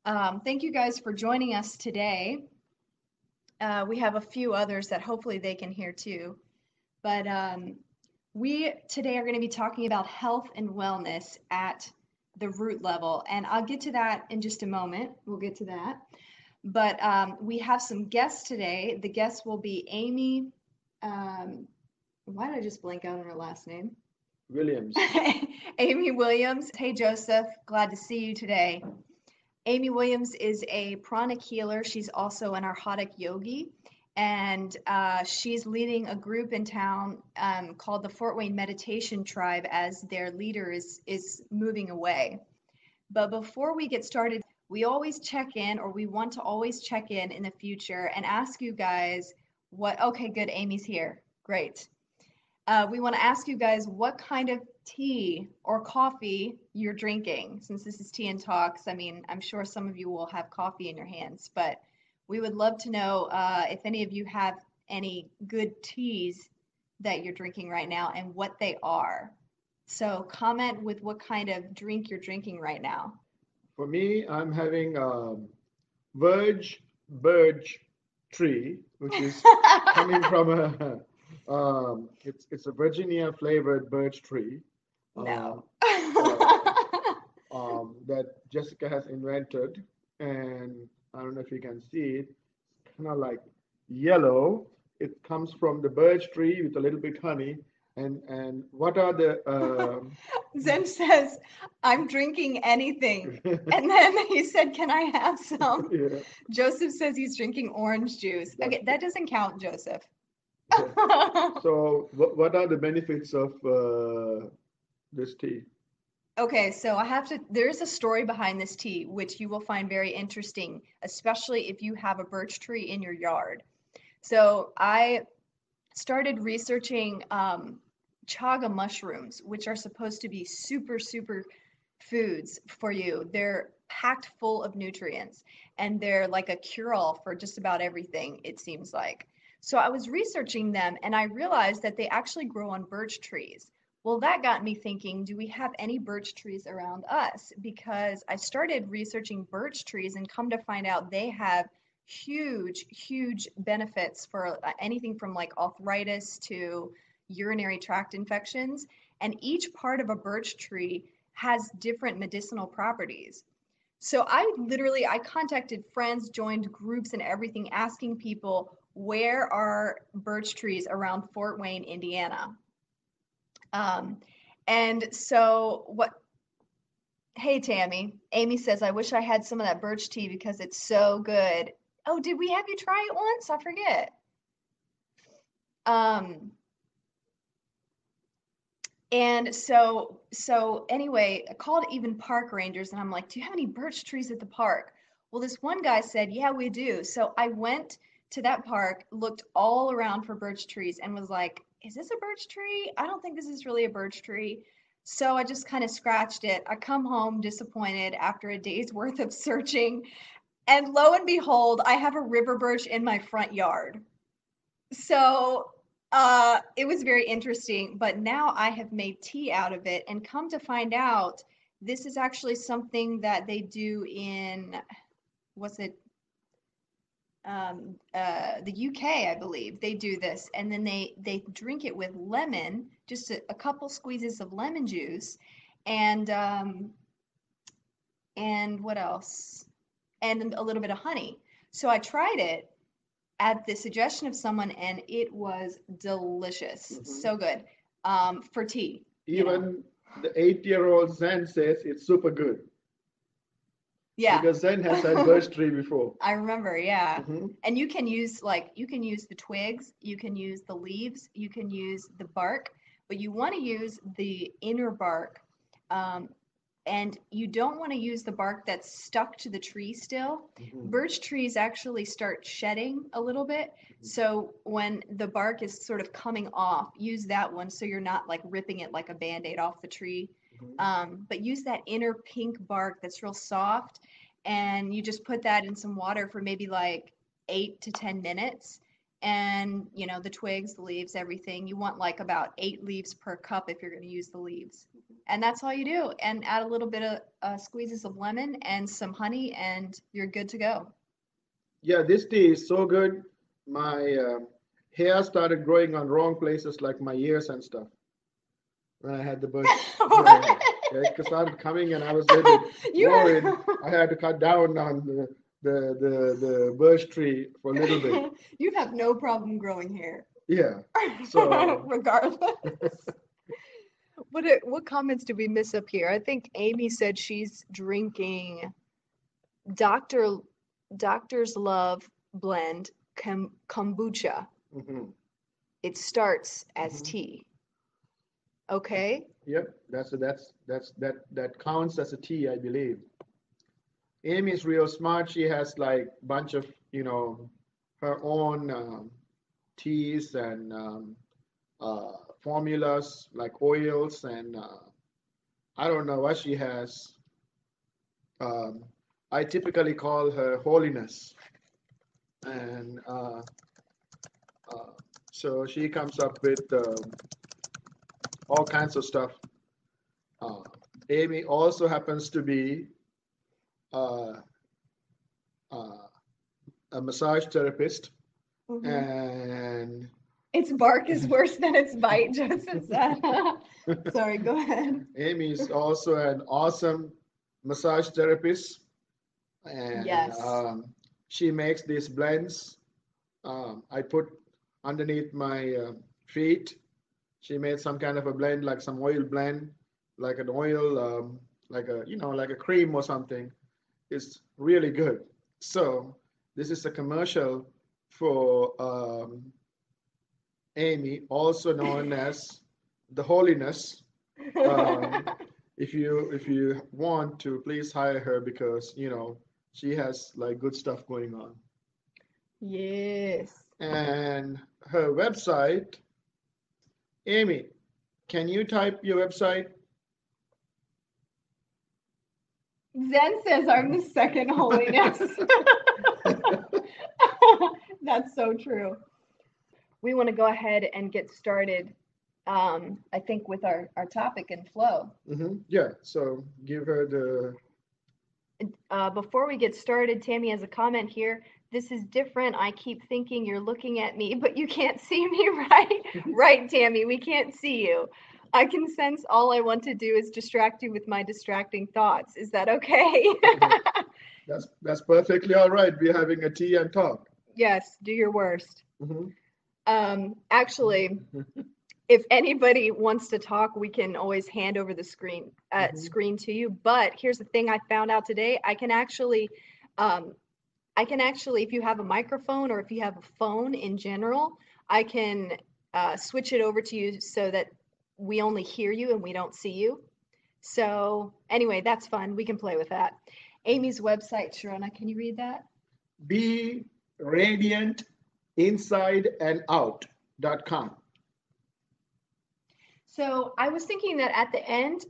Thank you guys for joining us today. We have a few others that hopefully they can hear too. But we today are going to be talking about health and wellness at the root level. And I'll get to that in just a moment. We'll get to that. But we have some guests today. The guests will be Amy. Why did I just blank out on her last name? Williams. Amy Williams. Hey, Joseph. Glad to see you today. Amy Williams is a pranic healer. She's also an arhatic yogi, and she's leading a group in town called the Fort Wayne Meditation Tribe as their leader is moving away. But before we get started, we always check in, or we want to always check in the future and ask you guys okay, good, Amy's here. Great. We want to ask you guys what kind of tea or coffee you're drinking. Since this is Tea and Talks, I mean, I'm sure some of you will have coffee in your hands, but we would love to know if any of you have any good teas that you're drinking right now and what they are. So comment with what kind of drink you're drinking right now. For me, I'm having Verge Birch tree, which is coming from it's a Virginia flavored birch tree. No. That Jessica has invented, and I don't know if you can see it. It's kind of like yellow. It comes from the birch tree with a little bit honey. And what are the Zen says, I'm drinking anything. And then he said, can I have some? yeah, Joseph says he's drinking orange juice. Okay, that doesn't count, Joseph. so what are the benefits of this tea? Okay, so there's a story behind this tea, which you will find very interesting, especially if you have a birch tree in your yard. So I started researching chaga mushrooms, which are supposed to be super, super foods for you. They're packed full of nutrients, and they're like a cure-all for just about everything, it seems like. So I was researching them, and I realized that they actually grow on birch trees. Well, that got me thinking, do we have any birch trees around us? Because I started researching birch trees and come to find out they have huge, huge benefits for anything from like arthritis to urinary tract infections. And each part of a birch tree has different medicinal properties. So I contacted friends, joined groups and everything, asking people, where are birch trees around Fort Wayne, Indiana? And so hey, Tammy, Amy says, I wish I had some of that birch tea because it's so good. Oh, did we have you try it once? I forget. And so anyway, I called even park rangers and I'm like, do you have any birch trees at the park? Well, this one guy said, yeah, we do. So I went to that park, looked all around for birch trees and was like, is this a birch tree? I don't think this is really a birch tree. So I just kind of scratched it. I come home disappointed after a day's worth of searching. And lo and behold, I have a river birch in my front yard. So it was very interesting, but now I have made tea out of it and come to find out this is actually something that they do in, what's it? The UK, I believe they do this, and then they drink it with lemon, just a couple squeezes of lemon juice, and what else? And a little bit of honey. So I tried it at the suggestion of someone, and it was delicious, so good for tea. Even the 8-year-old Zen says it's super good. Yeah. Because Zen has had birch tree before. I remember, yeah. And you can use the twigs, you can use the leaves, you can use the bark, but you want to use the inner bark. And you don't want to use the bark that's stuck to the tree still. Birch trees actually start shedding a little bit. So when the bark is sort of coming off, use that one so you're not like ripping it like a Band-Aid off the tree. But use that inner pink bark that's real soft, and you just put that in some water for maybe like 8 to 10 minutes, and the twigs, the leaves, everything. You want like about 8 leaves per cup if you're going to use the leaves. And that's all you do. And add a little bit of squeezes of lemon and some honey, and you're good to go. Yeah, this tea is so good. My hair started growing on wrong places, like my ears and stuff. When I had the bush, it started coming, and I was a little worried. I had to cut down on the birch tree for a little bit. You have no problem growing hair. Yeah. So regardless. What comments did we miss up here? I think Amy said she's drinking Doctor's Love blend kombucha. mhm, It starts as mhm. tea. Okay. Yep, that counts as a tea, I believe. Amy's real smart. She has like bunch of her own teas and formulas like oils and I don't know what she has. Um, I typically call her holiness, and uh, so she comes up with all kinds of stuff. Uh, Amy also happens to be uh, uh, a massage therapist, Mhm. and Its bark is worse than its bite, Joseph said. Sorry, go ahead. Amy is also an awesome massage therapist, and Yes. she makes these blends. I put underneath my feet. She made some kind of a blend, like some oil blend, like an oil, like a like a cream or something. It's really good. So this is a commercial for Amy, also known as the Holiness. Um, if you want to, please hire her because she has like good stuff going on. Yes. And her website, Amy, can you type your website? Zen says I'm the second holiness. That's so true. We want to go ahead and get started, I think, with our topic and flow. Yeah, so give her the. Before we get started, Tammy has a comment here. This is different. I keep thinking you're looking at me, but you can't see me, right? Right, Tammy, we can't see you. I can sense all I want to do is distract you with my distracting thoughts. Is that okay? That's perfectly all right. We're having a tea and talk. Yes, do your worst. Mhm. Actually, if anybody wants to talk, we can always hand over the screen to you. But here's the thing I found out today. Um, if you have a microphone or if you have a phone in general, I can switch it over to you so that we only hear you and we don't see you. So anyway, that's fun. We can play with that. Amy's website, Shirona, can you read that? Be radiant inside and out.com. So I was thinking that at the end,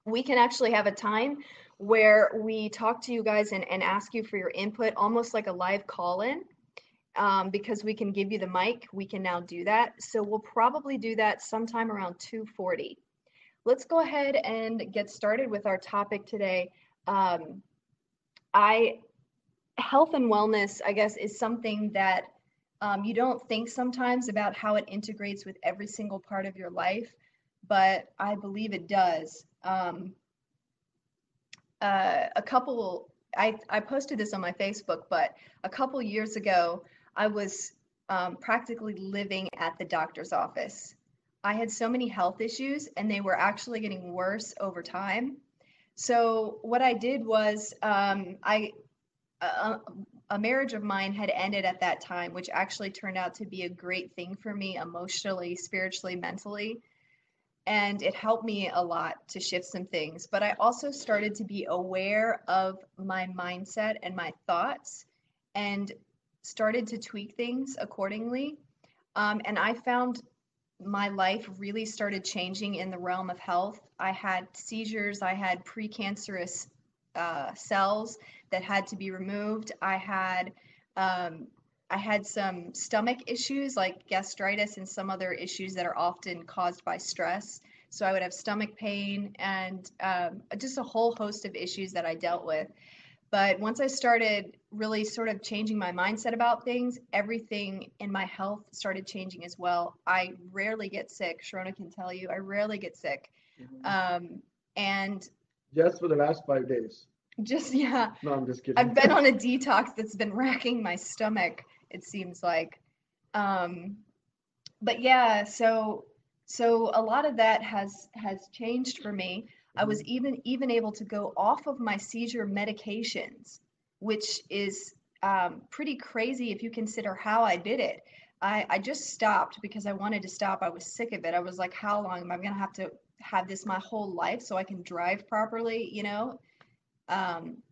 we can actually have a time where we talk to you guys and ask you for your input, almost like a live call-in. Because we can give you the mic, we can now do that. So we'll probably do that sometime around 2:40. Let's go ahead and get started with our topic today. Health and wellness, I guess, is something that you don't think sometimes about how it integrates with every single part of your life, but I believe it does. I posted this on my Facebook, but a couple years ago, I was practically living at the doctor's office. I had so many health issues, and they were actually getting worse over time. So what I did was, a marriage of mine had ended at that time, which actually turned out to be a great thing for me emotionally, spiritually, mentally. And it helped me a lot to shift some things. But I also started to be aware of my mindset and my thoughts and started to tweak things accordingly. And I found my life really started changing in the realm of health. I had seizures, I had precancerous cells that had to be removed. I had I had some stomach issues like gastritis and some other issues that are often caused by stress. So I would have stomach pain and just a whole host of issues that I dealt with. But once I started really sort of changing my mindset about things, everything in my health started changing as well. I rarely get sick. Sharona can tell you, I rarely get sick. Mhm. And Just for the last 5 days. just, yeah, No, I'm just I've kidding. been on a detox that's been racking my stomach, it seems like. Um, but yeah, so a lot of that has changed for me. I was Mhm. even able to go off of my seizure medications, which is pretty crazy if you consider how I did it. I just stopped because I wanted to stop. I was sick of it. I was like, how long am I going to have this my whole life so I can drive properly, you know? Um,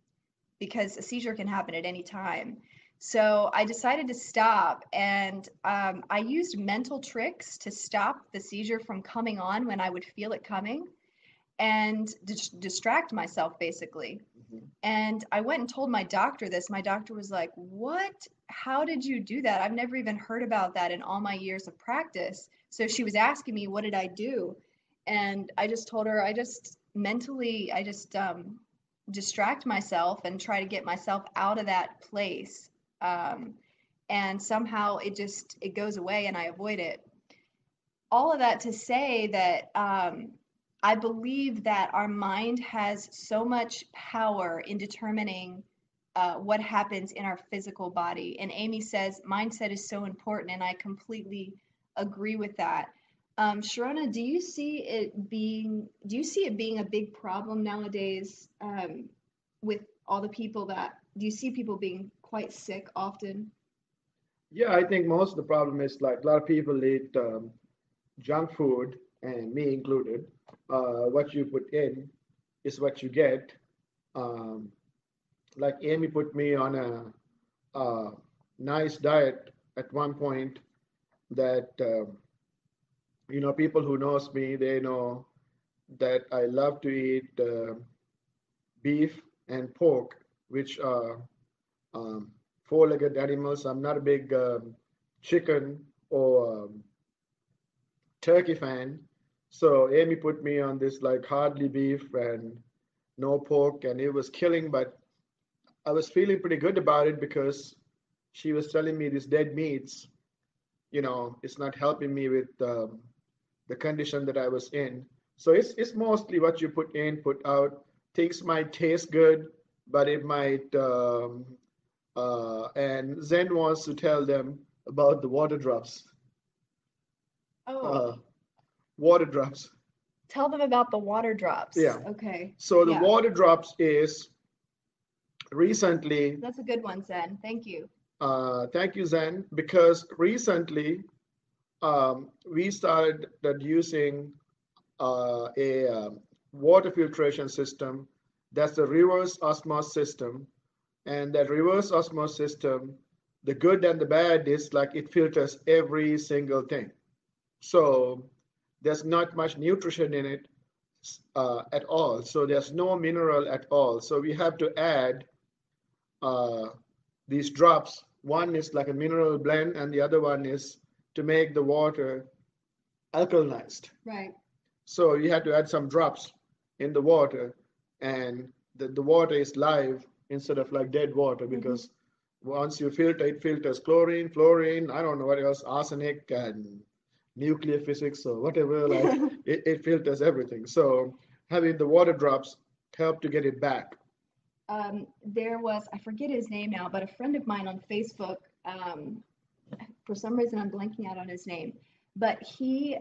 because a seizure can happen at any time. So I decided to stop, and I used mental tricks to stop the seizure from coming on when I would feel it coming and distract myself basically. Mhm. And I went and told my doctor this. My doctor was like, "What? How did you do that? I've never even heard about that in all my years of practice." So she was asking me, "What did I do?" And I just told her, I just mentally, I just distract myself and try to get myself out of that place. Um, and somehow it goes away and I avoid it. All of that to say that I believe that our mind has so much power in determining what happens in our physical body. And Amy says mindset is so important, and I completely agree with that. Sharona, do you see it being a big problem nowadays with all the people do you see people being quite sick often? Yeah, I think most of the problem is like a lot of people eat junk food, and me included. What you put in is what you get. Um, like Amy put me on a nice diet at one point that people who knows me, they know that I love to eat beef and pork, which are um, four-legged animals. I'm not a big chicken or turkey fan. So Amy put me on this like hardly beef and no pork, and it was killing, but I was feeling pretty good about it because she was telling me these dead meats, it's not helping me with the condition that I was in. So it's mostly what you put in, put out. Things might taste good, but it might. And Zen wants to tell them about the water drops. Oh, Uh, Water drops. tell them about the water drops. Yeah. Okay. So the Yeah. water drops is recently. That's a good one, Zen. Thank you. Thank you, Zen, because recently we started that using a water filtration system. That's the reverse osmosis system. And that reverse osmosis system, the good and the bad is like it filters every single thing. So there's not much nutrition in it at all. So there's no mineral at all. So we have to add uh, these drops. One is like a mineral blend, and the other one is to make the water alkalinized. Right. So you have to add some drops in the water, and the water is live instead of like dead water Hmm. because once you filter, it filters chlorine, fluorine, I don't know what else, arsenic and nuclear physics or whatever, like it filters everything. So having the water drops help to get it back. There was, I forget his name now, but a friend of mine on Facebook, for some reason I'm blanking out on his name, but he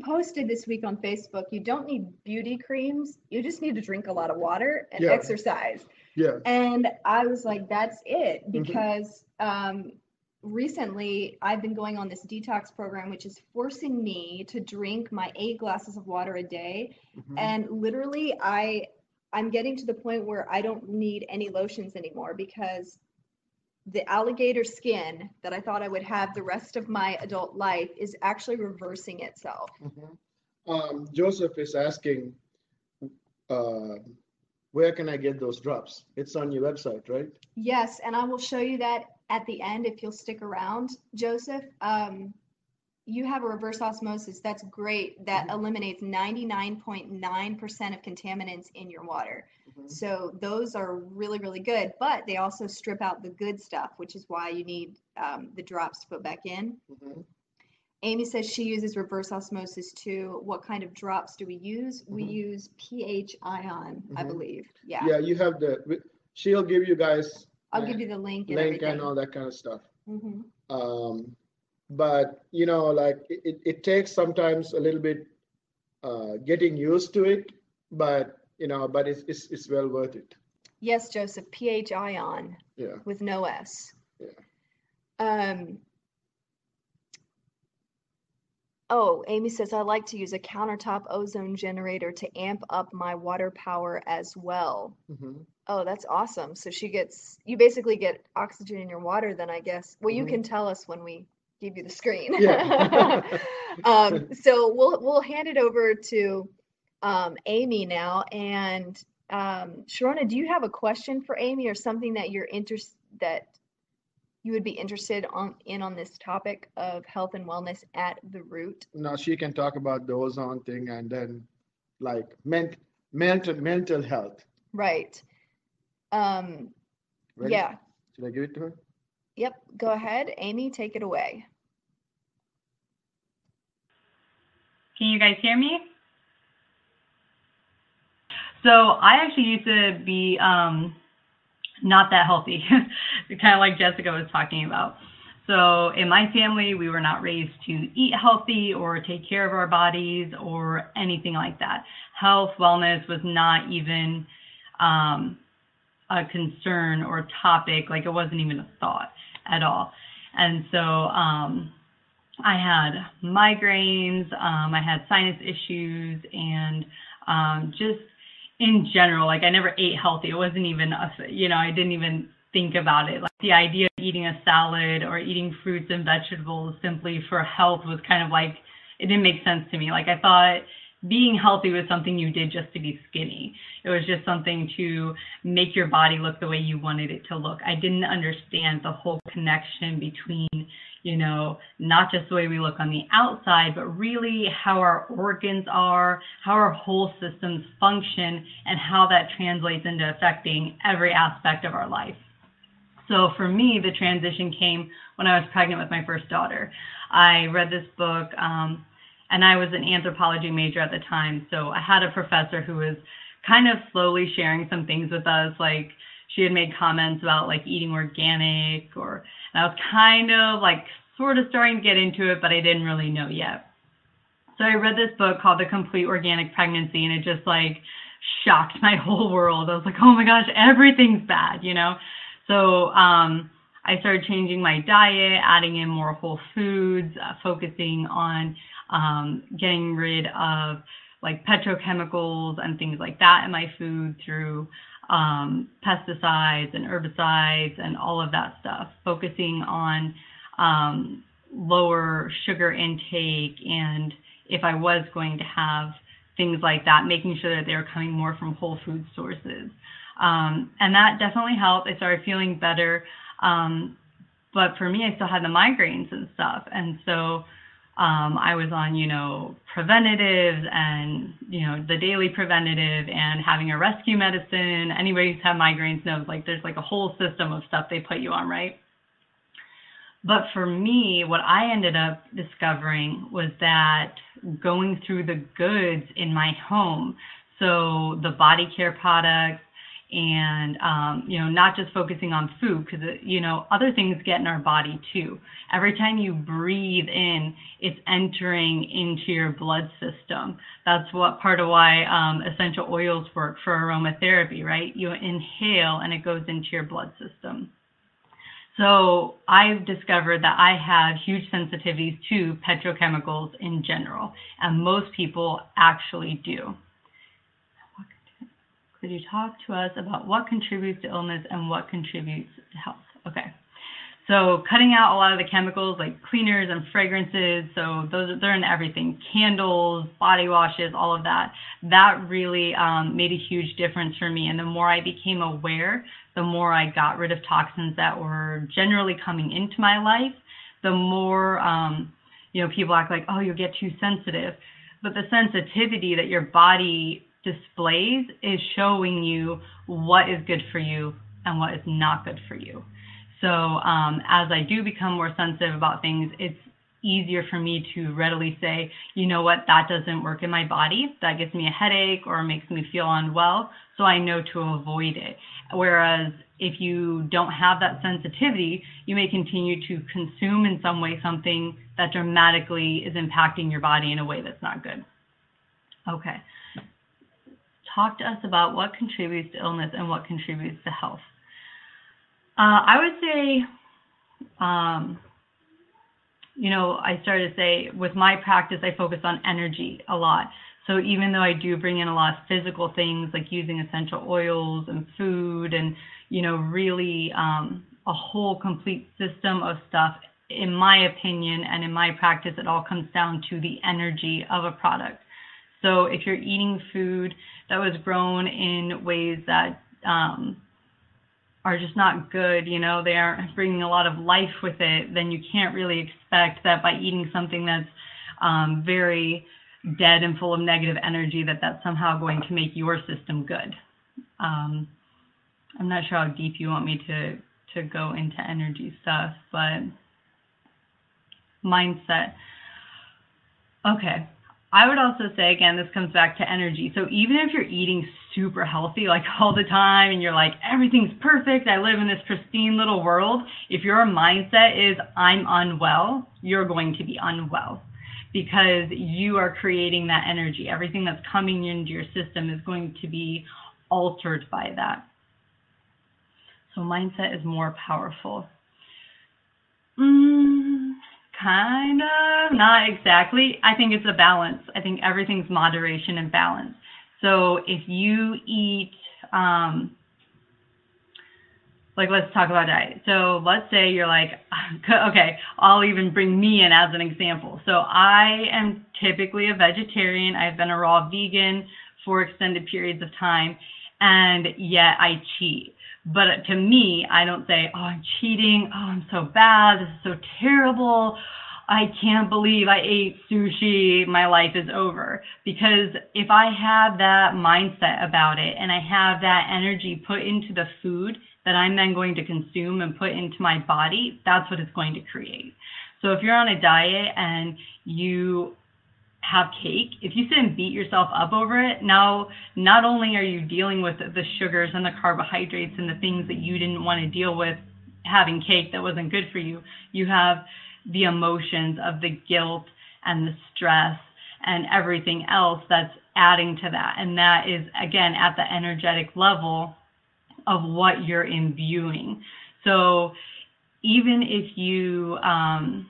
posted this week on Facebook, you don't need beauty creams, you just need to drink a lot of water and Yeah, exercise. yeah. And I was like, that's it, Hmm. because recently I've been going on this detox program, which is forcing me to drink my 8 glasses of water a day. Hmm. And literally, I'm getting to the point where I don't need any lotions anymore because the alligator skin that I thought I would have the rest of my adult life is actually reversing itself. Joseph is asking, uh, where can I get those drops? It's on your website, right? Yes, and I will show you that at the end if you'll stick around, Joseph. You have a reverse osmosis. That's great. That eliminates 99.9% of contaminants in your water. So those are really, really good, but they also strip out the good stuff, which is why you need the drops to put back in. Amy says she uses reverse osmosis too. What kind of drops do we use? We use pH ion, I believe. Yeah. Yeah, you have she'll give you guys. I'll give you the link and everything. And all that kind of stuff. But like it takes sometimes a little bit getting used to it, but but it's well worth it. Yes, Joseph, pH ion. Yeah. With no S. Yeah. Oh, Amy says I like to use a countertop ozone generator to amp up my water power as well. Oh, that's awesome. So you basically get oxygen in your water then, I guess. Well, you can tell us when we give you the screen. Yeah. So we'll hand it over to Amy now. And Shirona, do you have a question for Amy or something that that you would be interested in on this topic of health and wellness at the root? Now she can talk about the ozone thing and then like mental health. Right. Ready? Yeah. Should I give it to her? Yep. Go ahead, Amy. Take it away. Can you guys hear me? So I actually used to be not that healthy, kind of like Jessica was talking about. So in my family, we were not raised to eat healthy or take care of our bodies or anything like that. Health, wellness was not even a concern or topic, like it wasn't even a thought at all. And so I had migraines, I had sinus issues, and just in general, like I never ate healthy. It wasn't even, I didn't even think about it. Like the idea of eating a salad or eating fruits and vegetables simply for health was kind of like, it didn't make sense to me. Like I thought being healthy was something you did just to be skinny. It was just something to make your body look the way you wanted it to look. I didn't understand the whole connection between, not just the way we look on the outside, but really how our organs are, how our whole systems function, and how that translates into affecting every aspect of our life. So for me, the transition came when I was pregnant with my first daughter. I read this book, and I was an anthropology major at the time. So I had a professor who was kind of slowly sharing some things with us. Like she had made comments about like eating organic, and I was kind of like sort of starting to get into it, but I didn't really know yet. So I read this book called The Complete Organic Pregnancy, and it just like shocked my whole world. I was like, oh my gosh, everything's bad, So I started changing my diet, adding in more whole foods, focusing on getting rid of like petrochemicals and things like that in my food through pesticides and herbicides and all of that stuff, focusing on lower sugar intake, and if I was going to have things like that, making sure that they were coming more from whole food sources. And that definitely helped. I started feeling better. But for me, I still had the migraines and stuff. And so I was on, preventatives and, the daily preventative and having a rescue medicine. Anybody who's had migraines knows, like, there's like a whole system of stuff they put you on, right? But for me, what I ended up discovering was that going through the goods in my home, so the body care products, and, not just focusing on food, because, other things get in our body too. Every time you breathe in, it's entering into your blood system. That's what part of why essential oils work for aromatherapy, right? You inhale and it goes into your blood system. So I've discovered that I have huge sensitivities to petrochemicals in general, and most people actually do. Could you talk to us about what contributes to illness and what contributes to health? Okay. So cutting out a lot of the chemicals like cleaners and fragrances, so they're in everything, candles, body washes, all of that. That really made a huge difference for me. And the more I became aware, the more I got rid of toxins that were generally coming into my life, the more, people act like, oh, you'll get too sensitive. But the sensitivity that your body displays is showing you what is good for you and what is not good for you. So as I do become more sensitive about things, it's easier for me to readily say, you know what, that doesn't work in my body. That gives me a headache or makes me feel unwell. So I know to avoid it. Whereas if you don't have that sensitivity, you may continue to consume in some way something that dramatically is impacting your body in a way that's not good. Okay. Talk to us about what contributes to illness and what contributes to health. I would say, I started to say with my practice, I focus on energy a lot. So even though I do bring in a lot of physical things like using essential oils and food and, really a whole complete system of stuff, in my opinion and in my practice, it all comes down to the energy of a product. So if you're eating food that was grown in ways that are just not good, they aren't bringing a lot of life with it, then you can't really expect that by eating something that's very dead and full of negative energy, that's somehow going to make your system good. I'm not sure how deep you want me to go into energy stuff, but mindset. Okay. I would also say, again, this comes back to energy. So even if you're eating super healthy, like all the time, and you're like, everything's perfect, I live in this pristine little world, if your mindset is, I'm unwell, you're going to be unwell because you are creating that energy. Everything that's coming into your system is going to be altered by that. So mindset is more powerful. Kind of, not exactly. I think it's a balance. I think everything's moderation and balance. So if you eat, let's talk about diet. So let's say you're like, okay, I'll even bring me in as an example. So I am typically a vegetarian. I've been a raw vegan for extended periods of time, and yet I cheat. But to me, I don't say, oh, I'm cheating. Oh, I'm so bad. This is so terrible. I can't believe I ate sushi. My life is over. Because if I have that mindset about it and I have that energy put into the food that I'm then going to consume and put into my body, that's what it's going to create. So if you're on a diet and you have cake, if you sit and beat yourself up over it, now not only are you dealing with the sugars and the carbohydrates and the things that you didn't want to deal with having cake that wasn't good for you, you have the emotions of the guilt and the stress and everything else that's adding to that. And that is, again, at the energetic level of what you're imbuing. So even if you, aren't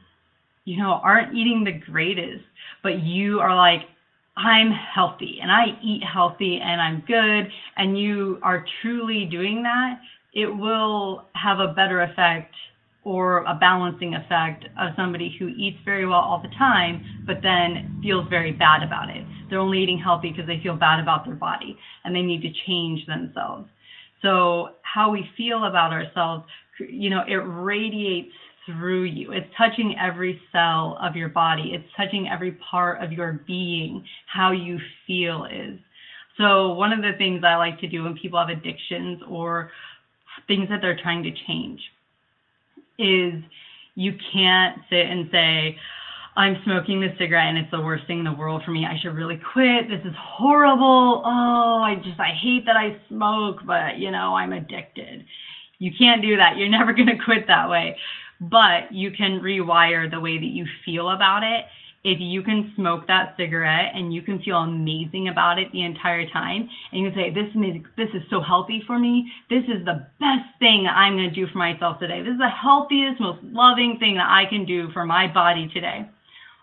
eating the greatest, but you are like, I'm healthy and I eat healthy and I'm good, and you are truly doing that, it will have a better effect or a balancing effect of somebody who eats very well all the time, but then feels very bad about it. They're only eating healthy because they feel bad about their body and they need to change themselves. So how we feel about ourselves, it radiates through you. It's touching every cell of your body. It's touching every part of your being. How you feel is. So one of the things I like to do when people have addictions or things that they're trying to change is you can't sit and say, I'm smoking this cigarette and it's the worst thing in the world for me. I should really quit. This is horrible. Oh, I hate that I smoke, but I'm addicted. You can't do that. You're never going to quit that way. But you can rewire the way that you feel about it. If you can smoke that cigarette and you can feel amazing about it the entire time, and you can say, this is so healthy for me. This is the best thing I'm going to do for myself today. This is the healthiest, most loving thing that I can do for my body today.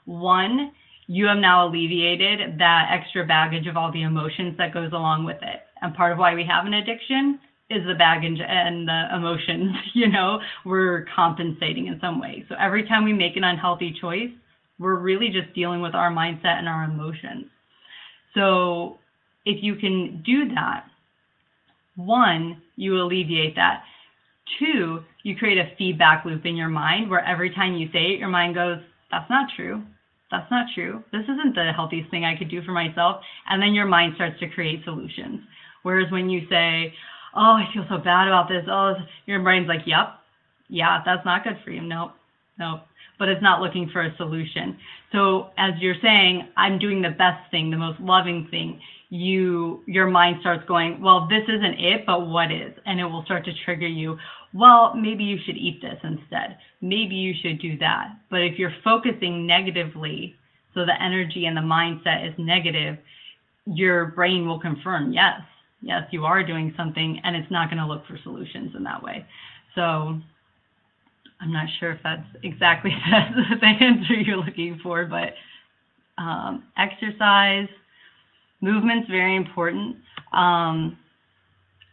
One, you have now alleviated that extra baggage of all the emotions that goes along with it. And part of why we have an addiction is the baggage and the emotions, we're compensating in some way. So every time we make an unhealthy choice, we're really just dealing with our mindset and our emotions. So if you can do that, one, you alleviate that. Two, you create a feedback loop in your mind where every time you say it, your mind goes, that's not true. That's not true. This isn't the healthiest thing I could do for myself. And then your mind starts to create solutions. Whereas when you say, oh, I feel so bad about this, your brain's like, yep, yeah, that's not good for you. Nope. But it's not looking for a solution. So as you're saying, I'm doing the best thing, the most loving thing, your mind starts going, well, this isn't it, but what is? And it will start to trigger you. Well, maybe you should eat this instead. Maybe you should do that. But if you're focusing negatively, so the energy and the mindset is negative, your brain will confirm, yes, you are doing something, and it's not going to look for solutions in that way. So I'm not sure if that's exactly the answer you're looking for, but exercise, movement's very important.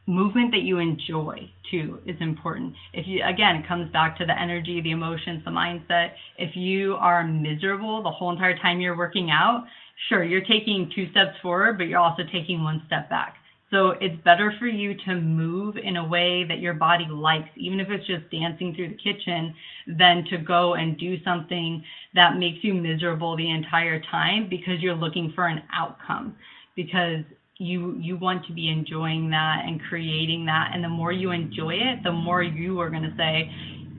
Movement that you enjoy too is important. Again, it comes back to the energy, the emotions, the mindset. If you are miserable the whole entire time you're working out, sure, you're taking 2 steps forward, but you're also taking 1 step back. So it's better for you to move in a way that your body likes, even if it's just dancing through the kitchen, than to go and do something that makes you miserable the entire time because you're looking for an outcome. Because you want to be enjoying that and creating that. And the more you enjoy it, the more you are going to say,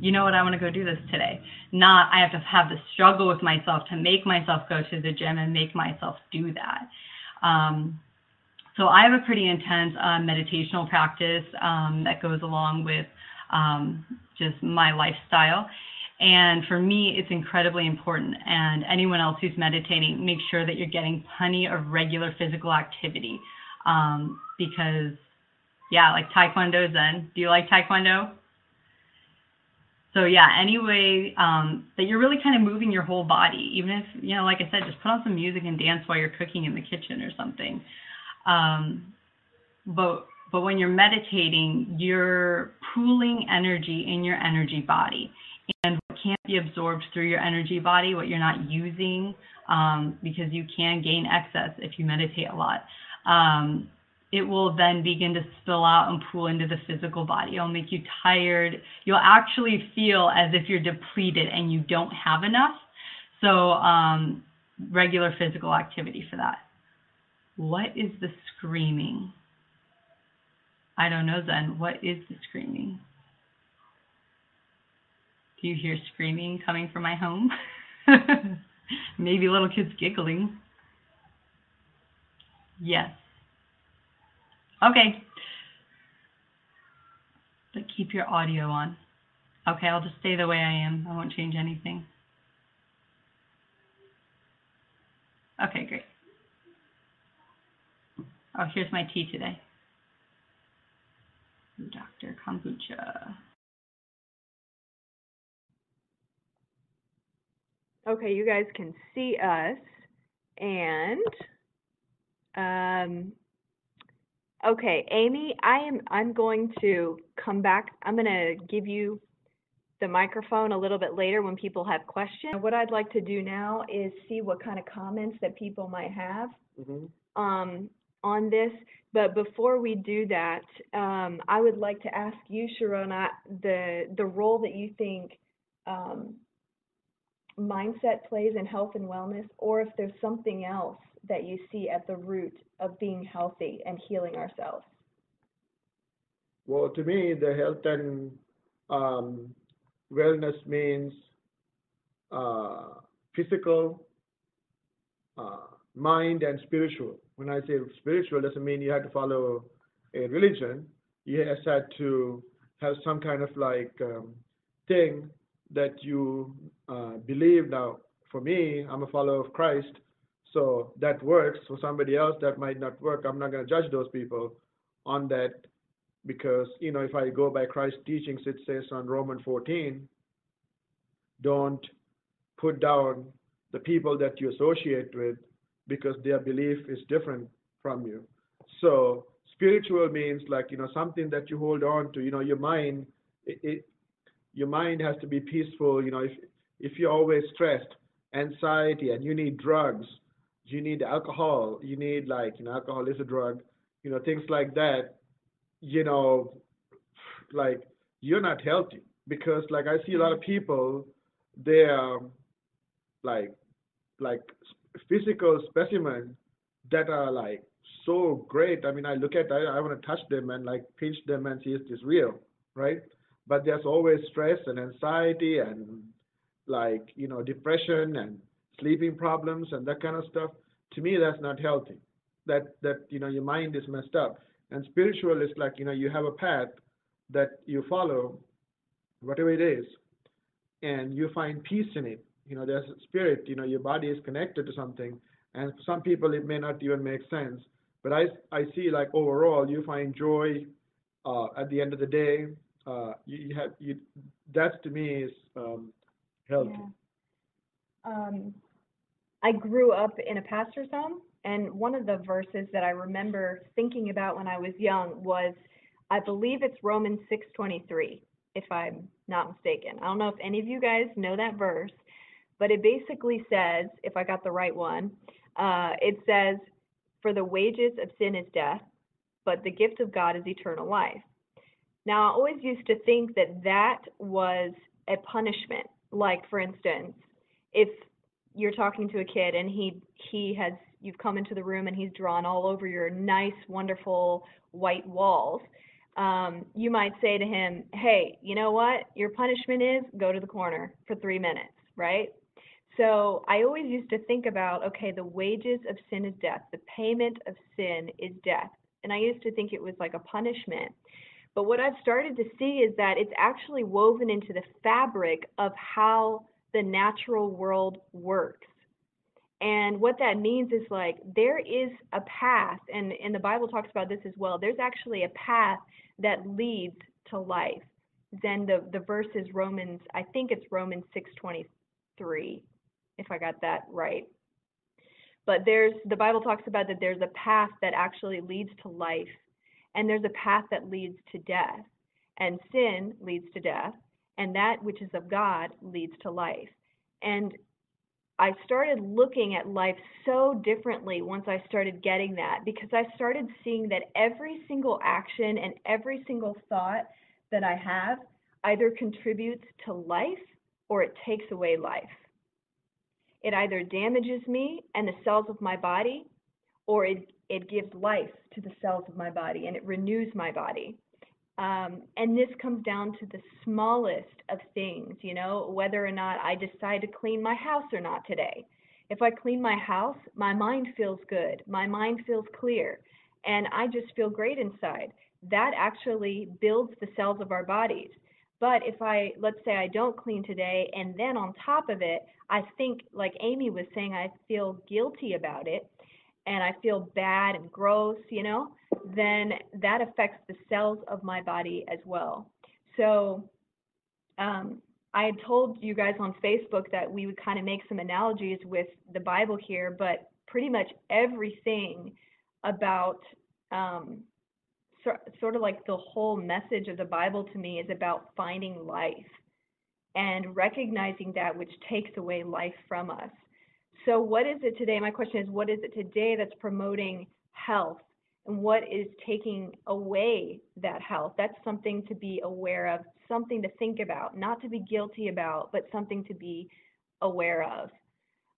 you know what, I want to go do this today. Not I have to have the struggle with myself to make myself go to the gym and make myself do that. So I have a pretty intense meditational practice that goes along with just my lifestyle. And for me, it's incredibly important. And anyone else who's meditating, make sure that you're getting plenty of regular physical activity. Because, yeah, like Taekwondo Zen. Do you like Taekwondo? So, yeah, any way that you're really kind of moving your whole body, even if, like I said, just put on some music and dance while you're cooking in the kitchen or something. But when you're meditating, you're pooling energy in your energy body. And what can't be absorbed through your energy body, what you're not using, because you can gain excess if you meditate a lot, it will then begin to spill out and pool into the physical body. It'll make you tired. You'll actually feel as if you're depleted and you don't have enough. So regular physical activity for that. What is the screaming? I don't know, Zen. What is the screaming? Do you hear screaming coming from my home? Maybe little kids giggling. Yes. Okay. But keep your audio on. Okay, I'll just stay the way I am. I won't change anything. Okay, great. Oh, here's my tea today. Dr. Kombucha. Okay, you guys can see us, and okay, Amy, I'm going to come back. I'm going to give you the microphone a little bit later when people have questions. What I'd like to do now is see what kind of comments that people might have on this. But before we do that, I would like to ask you, Shirona, the role that you think mindset plays in health and wellness, or if there's something else that you see at the root of being healthy and healing ourselves. Well, to me, the health and wellness means physical, mind, and spiritual. When I say spiritual, doesn't mean you have to follow a religion. You just had to have some kind of thing that you believe. Now, for me, I'm a follower of Christ, so that works. For somebody else, that might not work. I'm not going to judge those people on that, because if I go by Christ's teachings, it says on Romans 14, don't put down the people that you associate with, because their belief is different from you. So spiritual means like, something that you hold on to. Your mind, your mind has to be peaceful. If you're always stressed, anxiety, and you need drugs, you need alcohol, you need like, alcohol is a drug, things like that, you know, like you're not healthy because like I see a lot of people, they are like like physical specimen that are like so great. I mean, I look at, I want to touch them and like pinch them and see is this real, right? But there's always stress and anxiety and like depression and sleeping problems and that kind of stuff. To me, that's not healthy. That your mind is messed up. And spiritual is like you have a path that you follow, whatever it is, and you find peace in it. There's a spirit. Your body is connected to something, and for some people it may not even make sense. But I see like overall you find joy at the end of the day. You have you that to me is healthy. Yeah. I grew up in a pastor's home, and one of the verses that I remember thinking about when I was young was, I believe it's Romans 6:23, if I'm not mistaken. I don't know if any of you guys know that verse, but it basically says, if I got the right one, it says, "For the wages of sin is death, but the gift of God is eternal life." Now, I always used to think that that was a punishment. Like, for instance, if you're talking to a kid and you've come into the room and he's drawn all over your nice, wonderful white walls, you might say to him, "Hey, you know what? Your punishment is go to the corner for 3 minutes," right? So I always used to think about, okay, the wages of sin is death. The payment of sin is death. And I used to think it was like a punishment. But what I've started to see is that it's actually woven into the fabric of how the natural world works. And what that means is like there is a path, and the Bible talks about this as well. There's actually a path that leads to life. Then the verse is Romans, I think it's Romans 6:23, if I got that right. But the Bible talks about that there's a path that actually leads to life, and there's a path that leads to death. And sin leads to death, and that which is of God leads to life. And I started looking at life so differently once I started getting that, because I started seeing that every single action and every single thought that I have either contributes to life or it takes away life. It either damages me and the cells of my body, or it gives life to the cells of my body and it renews my body. And this comes down to the smallest of things, whether or not I decide to clean my house or not today. If I clean my house, my mind feels good, my mind feels clear, and I just feel great inside. That actually builds the cells of our bodies. But if let's say I don't clean today, and then on top of it, I think, like Amy was saying, I feel guilty about it, and I feel bad and gross, then that affects the cells of my body as well. So I had told you guys on Facebook that we would kind of make some analogies with the Bible here, but pretty much everything about sort of like the whole message of the Bible to me is about finding life and recognizing that which takes away life from us. So what is it today? My question is, what is it today that's promoting health? And what is taking away that health? That's something to be aware of, something to think about, not to be guilty about, but something to be aware of.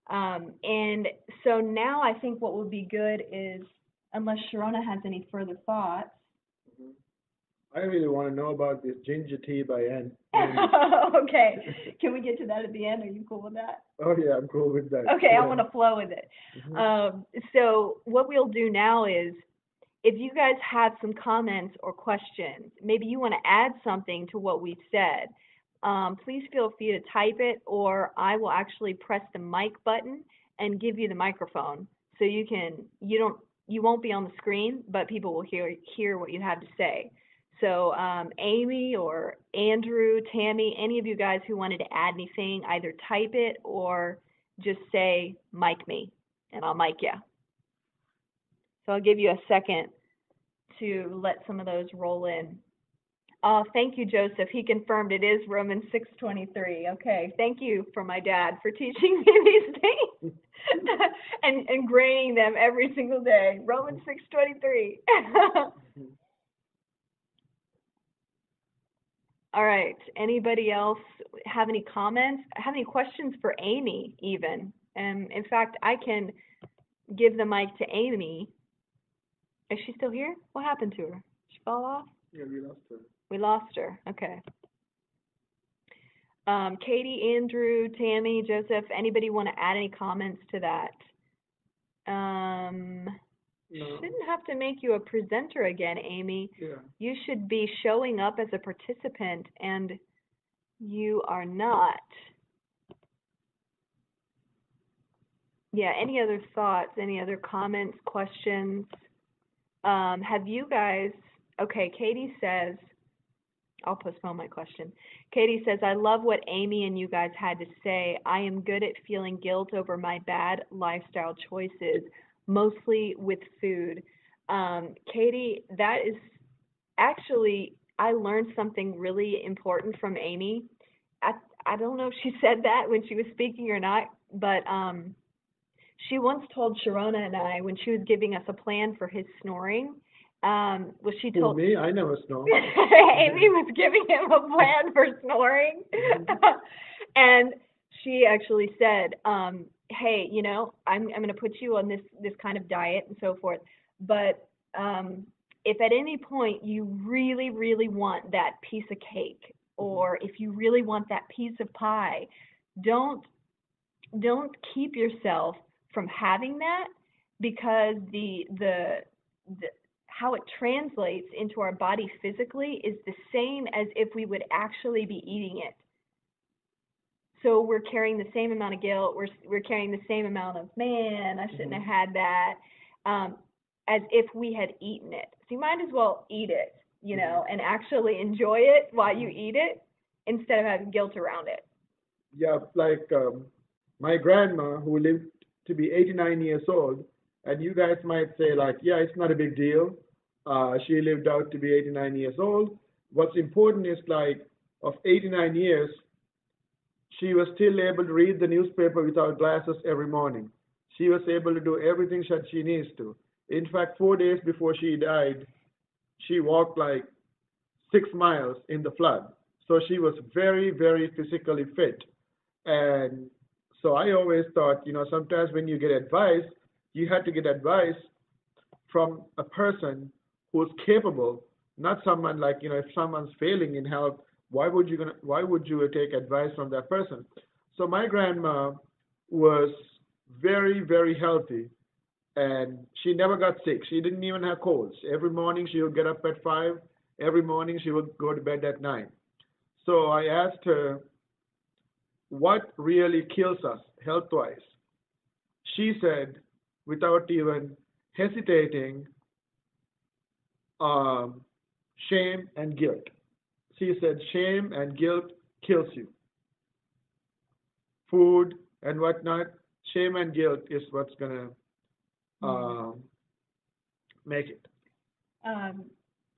And so now I think what would be good is, unless Shirona has any further thoughts. I really want to know about this ginger tea by Ann. Okay. Can we get to that at the end? Are you cool with that? Oh, yeah, I'm cool with that. Okay, Yeah. I want to flow with it. So what we'll do now is, if you guys have some comments or questions, maybe you want to add something to what we've said, please feel free to type it, or I will actually press the mic button and give you the microphone, so you won't be on the screen, but people will hear what you have to say. So Amy or Andrew, Tammy, any of you guys who wanted to add anything, either type it or just say mic me, and I'll mic you. So I'll give you a second to let some of those roll in. Oh, thank you, Joseph. He confirmed it is Romans 6:23. Okay, thank you for my dad for teaching me these things and ingraining them every single day. Romans 6:23. All right. Anybody else have any comments? Have any questions for Amy even? In fact, I can give the mic to Amy. Is she still here? What happened to her? She fell off? Yeah, we lost her. We lost her. Okay. Katie, Andrew, Tammy, Joseph, anybody want to add any comments to that? No. Shouldn't have to make you a presenter again, Amy. Yeah. You should be showing up as a participant, and you are not. Yeah, any other thoughts, any other comments, questions? Have you guys, okay, Katie says, I'll postpone my question. Katie says, I love what Amy and you guys had to say. I am good at feeling guilt over my bad lifestyle choices, mostly with food. Katie, that is actually, I learned something really important from Amy. I don't know if she said that when she was speaking or not, but she once told Shirona and I, when she was giving us a plan for his snoring, she told me? I never snore. Amy was giving him a plan for snoring, and she actually said, "Hey, you know, I'm going to put you on this kind of diet and so forth. But if at any point you really, really want that piece of cake, or if you really want that piece of pie, don't keep yourself from having that, because the how it translates into our body physically is the same as if we would actually be eating it. So we're carrying the same amount of guilt, we're carrying the same amount of, man, I shouldn't have had that, as if we had eaten it. So you might as well eat it, you know, and actually enjoy it while you eat it instead of having guilt around it. Yeah, like my grandma, who lived to be 89 years old, and you guys might say, like, yeah, it's not a big deal. She lived out to be 89 years old. What's important is, like, of 89 years, she was still able to read the newspaper without glasses every morning. She was able to do everything that she needs to. In fact, 4 days before she died, she walked like 6 miles in the flood. So she was very, very physically fit. And so I always thought, you know, sometimes when you get advice, you have to get advice from a person who's capable, not someone like, you know, if someone's failing in health, why would you take advice from that person? So my grandma was very, very healthy, and she never got sick. She didn't even have colds. Every morning she would get up at 5. Every morning she would go to bed at 9. So I asked her, what really kills us health-wise? She said, without even hesitating, shame and guilt. She said, shame and guilt kills you. Food and whatnot, shame and guilt is what's going to make it.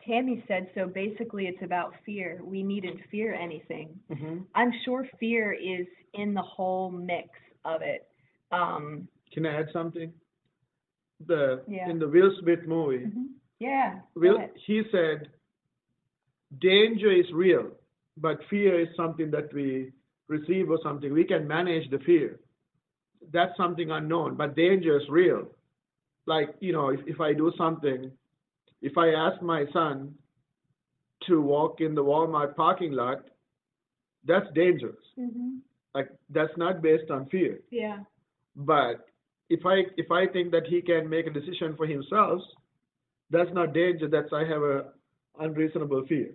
Tammy said, so basically it's about fear. We needn't fear anything. I'm sure fear is in the whole mix of it. Can I add something? In the Will Smith movie, he said, danger is real, but fear is something that we receive or something. We can manage the fear. That's something unknown, but danger is real. Like, you know, if I do something, if I ask my son to walk in the Walmart parking lot, that's dangerous. Like, that's not based on fear. Yeah. But if I think that he can make a decision for himself, that's not danger. That's I have a unreasonable fear.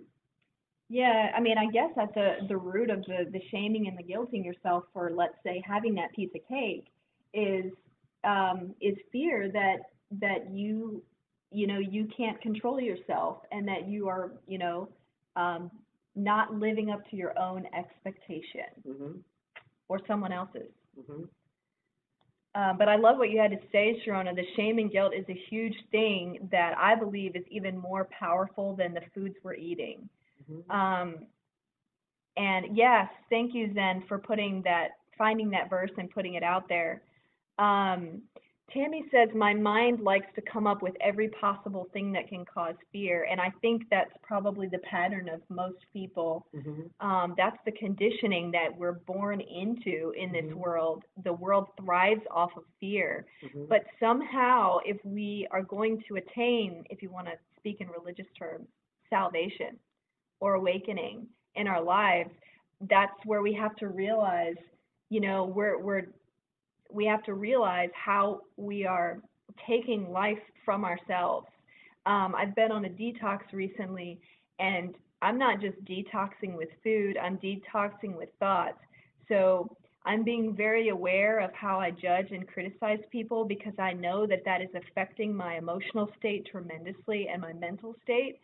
Yeah, I mean, I guess at the root of the shaming and the guilting yourself for, let's say, having that piece of cake is fear that you know, you can't control yourself, and that you are, you know, not living up to your own expectation or someone else's. But I love what you had to say, Shirona. The shame and guilt is a huge thing that I believe is even more powerful than the foods we're eating. Mhm. And yes, thank you, Zen, for finding that verse and putting it out there. Tammy says, my mind likes to come up with every possible thing that can cause fear. And I think that's probably the pattern of most people. Mhm. That's the conditioning that we're born into in this Mhm. world. The world thrives off of fear. Mhm. But somehow, if we are going to attain, if you want to speak in religious terms, salvation or awakening in our lives, that's where we have to realize, we have to realize how we are taking life from ourselves. I've been on a detox recently, and I'm not just detoxing with food, I'm detoxing with thoughts. So I'm being very aware of how I judge and criticize people because I know that that is affecting my emotional state tremendously and my mental state.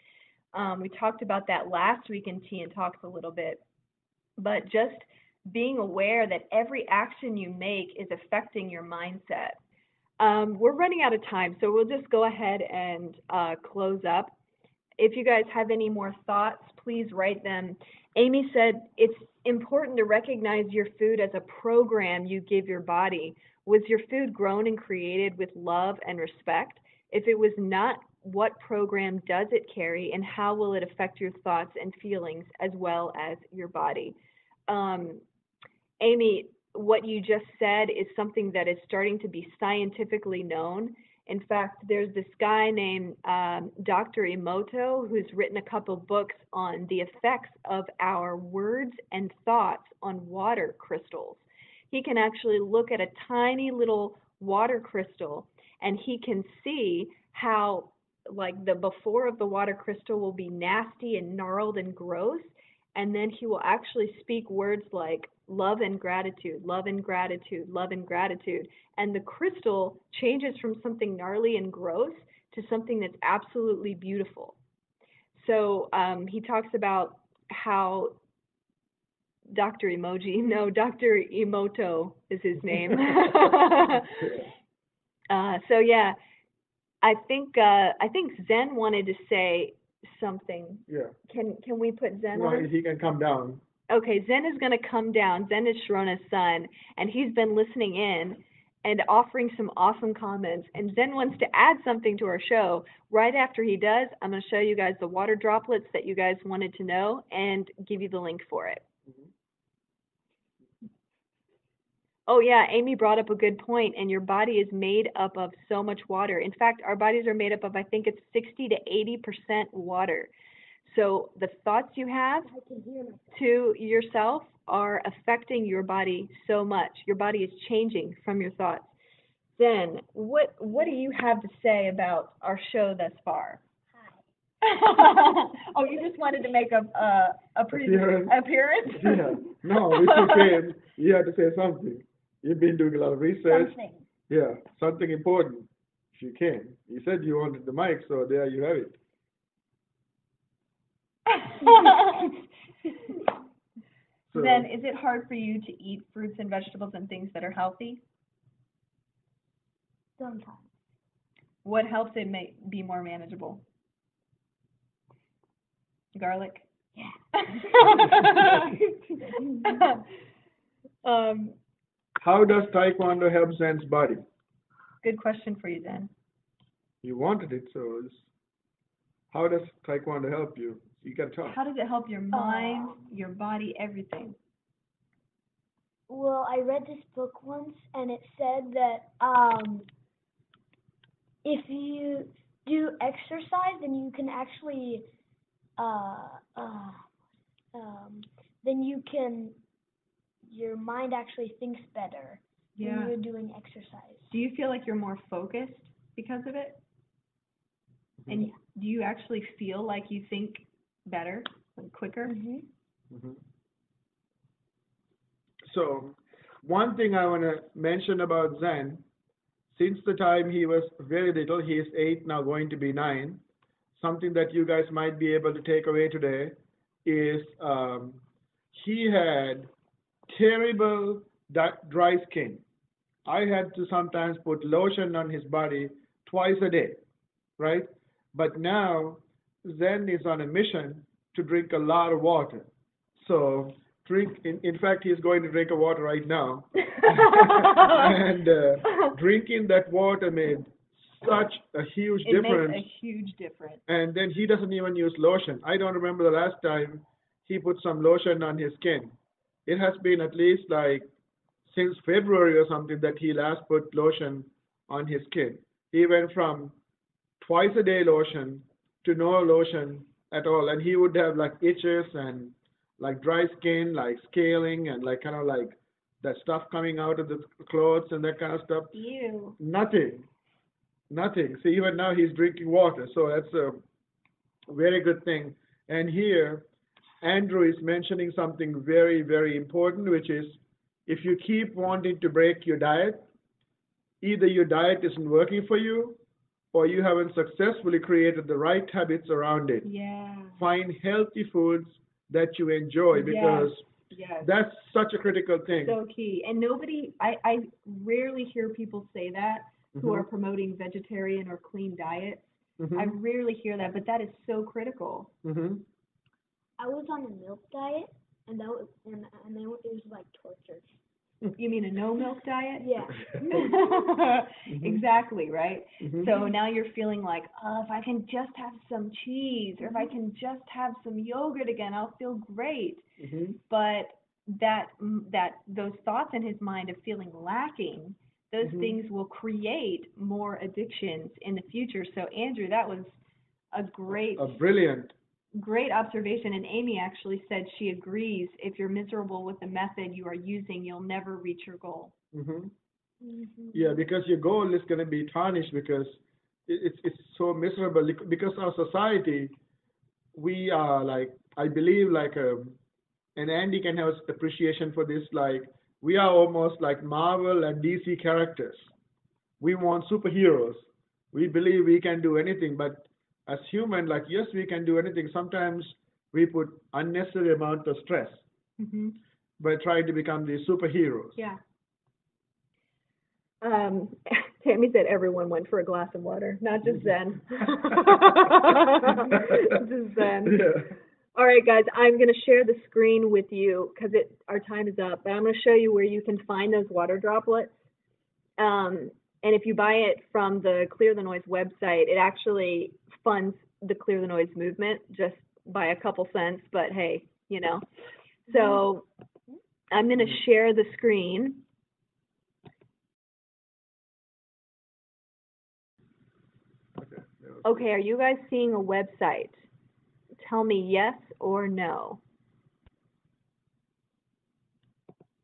We talked about that last week in Tea and Talks a little bit, but just being aware that every action you make is affecting your mindset. We're running out of time, so we'll just go ahead and close up. If you guys have any more thoughts, please write them. Amy said it's important to recognize your food as a program you give your body. Was your food grown and created with love and respect? If it was not, what program does it carry, and how will it affect your thoughts and feelings as well as your body? Um, Amy, what you just said is something that is starting to be scientifically known. In fact, there's this guy named Dr. Emoto who's written a couple books on the effects of our words and thoughts on water crystals. He can actually look at a tiny little water crystal and he can see how, like, the before of the water crystal will be nasty and gnarled and gross, and then he will actually speak words like love and gratitude, love and gratitude, love and gratitude. And the crystal changes from something gnarly and gross to something that's absolutely beautiful. So he talks about how Dr. Emoji, no, Dr. Emoto is his name. So yeah, I think Zen wanted to say something. Yeah. Can we put Zen No, on? he can come down. Okay, Zen is going to come down. Zen is Shirona's son, and he's been listening in and offering some awesome comments. And Zen wants to add something to our show. Right after he does, I'm going to show you guys the water droplets that you guys wanted to know and give you the link for it. Oh yeah, Amy brought up a good point, and your body is made up of so much water. In fact, our bodies are made up of, I think it's 60 to 80% water. So the thoughts you have to yourself are affecting your body so much. Your body is changing from your thoughts. Then, what do you have to say about our show thus far? Oh, you just wanted to make a appearance? Yeah. No, if you came, you had to say something. You've been doing a lot of research. Something. Yeah, something important. If you came. You said you wanted the mic, so there you have it. So, Then, is it hard for you to eat fruits and vegetables and things that are healthy? Sometimes. What helps it be more manageable? Garlic? Yeah. how does Taekwondo help Zen's body? Good question for you, Zen. You wanted it, so how does Taekwondo help you? You got to talk. How does it help your mind, your body, everything? Well, I read this book once, and it said that if you do exercise, then you can actually, then your mind actually thinks better when you're doing exercise. Do you feel like you're more focused because of it? And do you actually feel like you think better, like quicker? Mm-hmm. So, one thing I want to mention about Zen, since the time he was very little, he is 8 now, going to be 9. Something that you guys might be able to take away today is he had terrible dry skin. I had to sometimes put lotion on his body twice a day, right? But now Zen is on a mission to drink a lot of water. So drink. In fact, he's going to drink a water right now, and drinking that water made such a huge It makes difference. a huge difference. And then he doesn't even use lotion. I don't remember the last time he put some lotion on his skin. It has been at least like since February or something that he last put lotion on his skin. He went from twice a day lotion to no lotion at all, and he would have like itches and like dry skin, like scaling, and like kind of like that stuff coming out of the clothes and that kind of stuff. Ew. Nothing, nothing. See, even now he's drinking water, so that's a very good thing. And here, Andrew is mentioning something very, very important, which is if you keep wanting to break your diet, either your diet isn't working for you or you haven't successfully created the right habits around it. Yeah. Find healthy foods that you enjoy Yes. because Yes. that's such a critical thing. So key. And nobody, I rarely hear people say that who are Mhm. promoting vegetarian or clean diets. I Mhm. rarely hear that, but that is so critical. Mhm. I was on a milk diet, and that was and then it was like torture. You mean a no milk diet? Yeah. Mhm. Exactly, right? Mhm. So now you're feeling like, oh, if I can just have some cheese or if I can just have some yogurt again, I'll feel great. Mhm. But that those thoughts in his mind of feeling lacking, those Mhm. things will create more addictions in the future. So Andrew, that was a A brilliant. great observation, and Amy actually said she agrees. If you're miserable with the method you are using, you'll never reach your goal. Mhm. Mm-hmm. Yeah, because your goal is going to be tarnished because it's so miserable. Because our society, we are like, I believe like and Andy can have appreciation for this. Like we are almost like Marvel and DC characters. We want superheroes. We believe we can do anything, but as human, like yes, we can do anything. Sometimes we put unnecessary amount of stress Hmm. by trying to become these superheroes. Yeah. Tammy said everyone went for a glass of water, not just Zen. Just Zen. Yeah. All right, guys, I'm going to share the screen with you because our time is up. But I'm going to show you where you can find those water droplets. And if you buy it from the Clear the Noise website, it actually funds the Clear the Noise movement just by a couple cents. But hey, you know. So I'm going to share the screen. Okay, are you guys seeing a website? Tell me yes or no.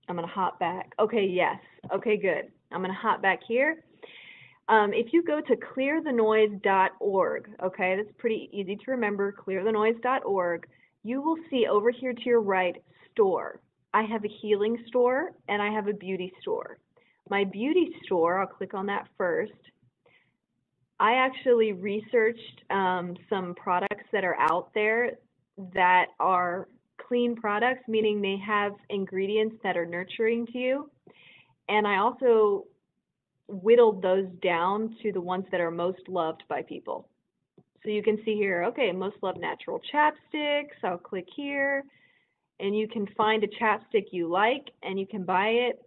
I'm going to hop back. Okay, yes. Okay, good. I'm going to hop back here. If you go to clearthenoise.org, okay, that's pretty easy to remember, clearthenoise.org, you will see over here to your right, store. I have a healing store and I have a beauty store. My beauty store, I'll click on that first. I actually researched some products that are out there that are clean products, meaning they have ingredients that are nurturing to you. And I also whittled those down to the ones that are most loved by people. So you can see here, okay, most loved natural chapsticks. I'll click here, and you can find a chapstick you like, and you can buy it.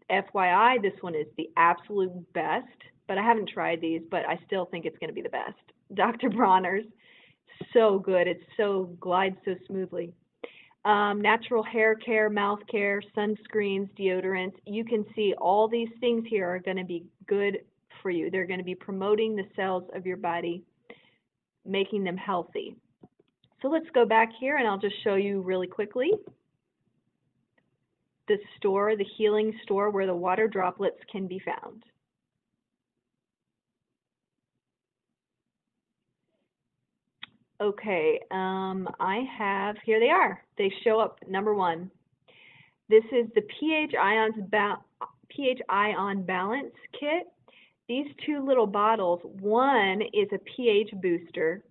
FYI, this one is the absolute best, but I haven't tried these, but I still think it's going to be the best. Dr. Bronner's, so good. It glides so smoothly. Natural hair care, mouth care, sunscreens, deodorants. You can see all these things here are going to be good for you. They're going to be promoting the cells of your body, making them healthy. So let's go back here and I'll just show you really quickly the store, the healing store where the water droplets can be found. Okay, I have, here they are. They show up, number one. This is the pH ion balance kit. These two little bottles, one is a pH booster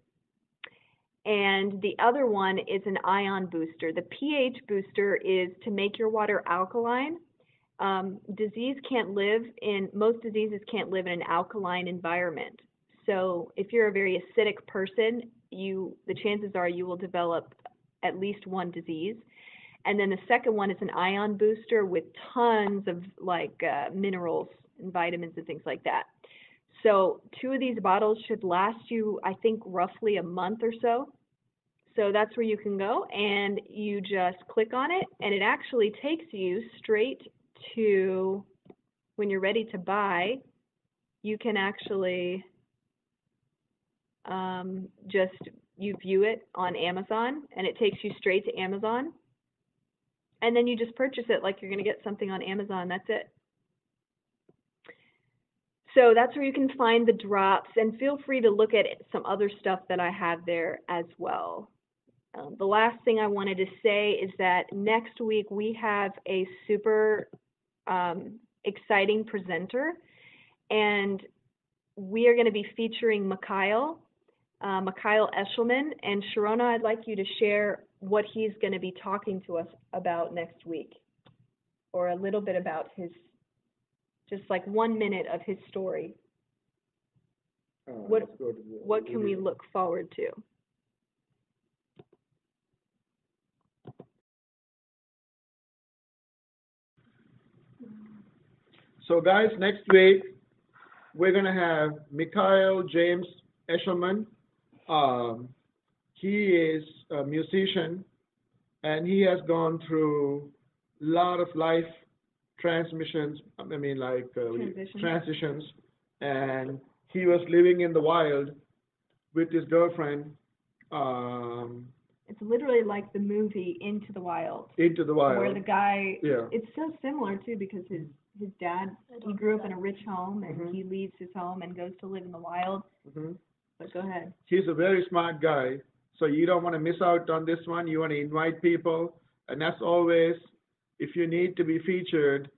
and the other one is an ion booster. The pH booster is to make your water alkaline. most diseases can't live in an alkaline environment. So if you're a very acidic person, the chances are you will develop at least one disease. And then the second one is an ion booster with tons of minerals and vitamins and things like that. So 2 of these bottles should last you, I think, roughly a month or so. So that's where you can go, and you just click on it, and it actually takes you straight to, when you're ready to buy, you can actually you view it on Amazon, and it takes you straight to Amazon, and then you just purchase it like you're going to get something on Amazon. That's it. So that's where you can find the drops, and feel free to look at some other stuff that I have there as well. The last thing I wanted to say is that next week we have a super exciting presenter, and we are going to be featuring Mikhail Eshelman. And Shirona, I'd like you to share what he's going to be talking to us about next week, or a little bit about just like 1 minute of his story. What can we look forward to? So guys, next week we're gonna have Mikhail James Eshelman. He is a musician, and he has gone through a lot of life transitions, and he was living in the wild with his girlfriend. It's literally like the movie Into the Wild. Into the Wild. Where the guy, yeah. It's so similar too, because his dad, he grew up in a rich home, and he leaves his home and goes to live in the wild. But go ahead. He's a very smart guy, so you don't want to miss out on this one. You want to invite people, and that's always, if you need to be featured,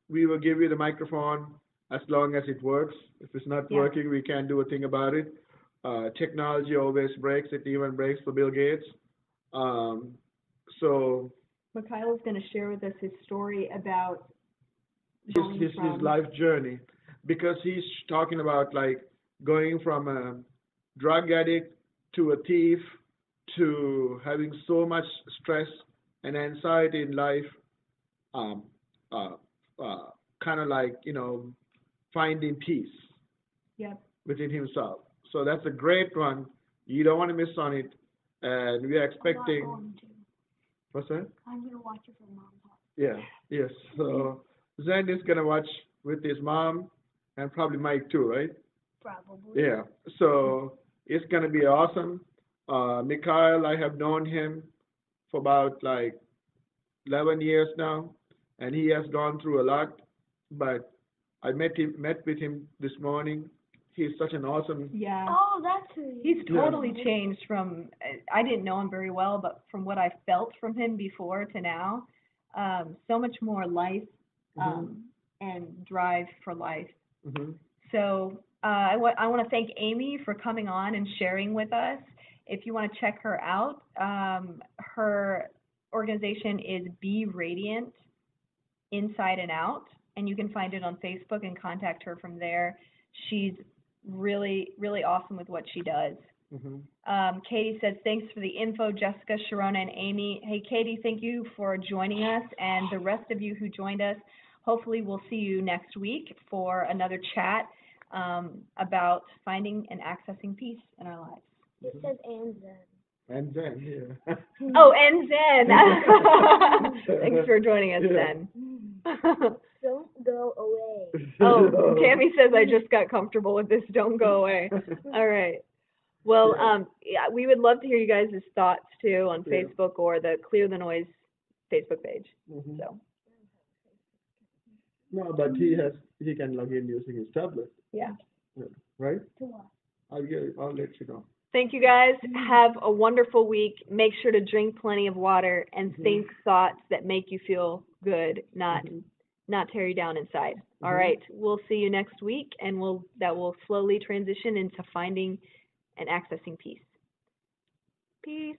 we will give you the microphone as long as it works. If it's not working, we can't do a thing about it. Technology always breaks. It even breaks for Bill Gates. So Mikhail is going to share with us his story about his life journey, because he's talking about like going from a drug addict to a thief to having so much stress and anxiety in life, kind of like, finding peace within himself. So that's a great one. You don't want to miss on it. And we are expecting. I'm not going to. What's that? I'm going to watch it from mom's house. Yeah, yes. So Zen is going to watch with his mom and probably Mike too, right? Probably. Yeah. So it's going to be awesome. Mikhail, I have known him for about like 11 years now, and he has gone through a lot. But I met with him this morning. He's such an awesome. Yeah. Oh, that's who. He's totally changed from. I didn't know him very well, but from what I felt from him before to now, so much more life and drive for life. So I want to thank Amy for coming on and sharing with us. If you want to check her out, her organization is Be Radiant Inside and Out, and you can find it on Facebook and contact her from there. She's really, really awesome with what she does. Katie says, thanks for the info, Jessica, Shirona, and Amy. Hey, Katie, thank you for joining us, and the rest of you who joined us, hopefully we'll see you next week for another chat about finding and accessing peace in our lives. It says and Zen. And Zen, yeah. Oh, and Zen. Thanks for joining us, Zen. Don't go away. Oh, Tammy says I just got comfortable with this. Don't go away. All right. Well, yeah, we would love to hear you guys' thoughts too on Facebook or the Clear the Noise Facebook page. So. No, but he can log in using his tablet. Yeah. Right? To what? I'll let you know. Thank you guys. Have a wonderful week. Make sure to drink plenty of water and think thoughts that make you feel good, not tear you down inside. All right. We'll see you next week, and that will slowly transition into finding and accessing peace. Peace.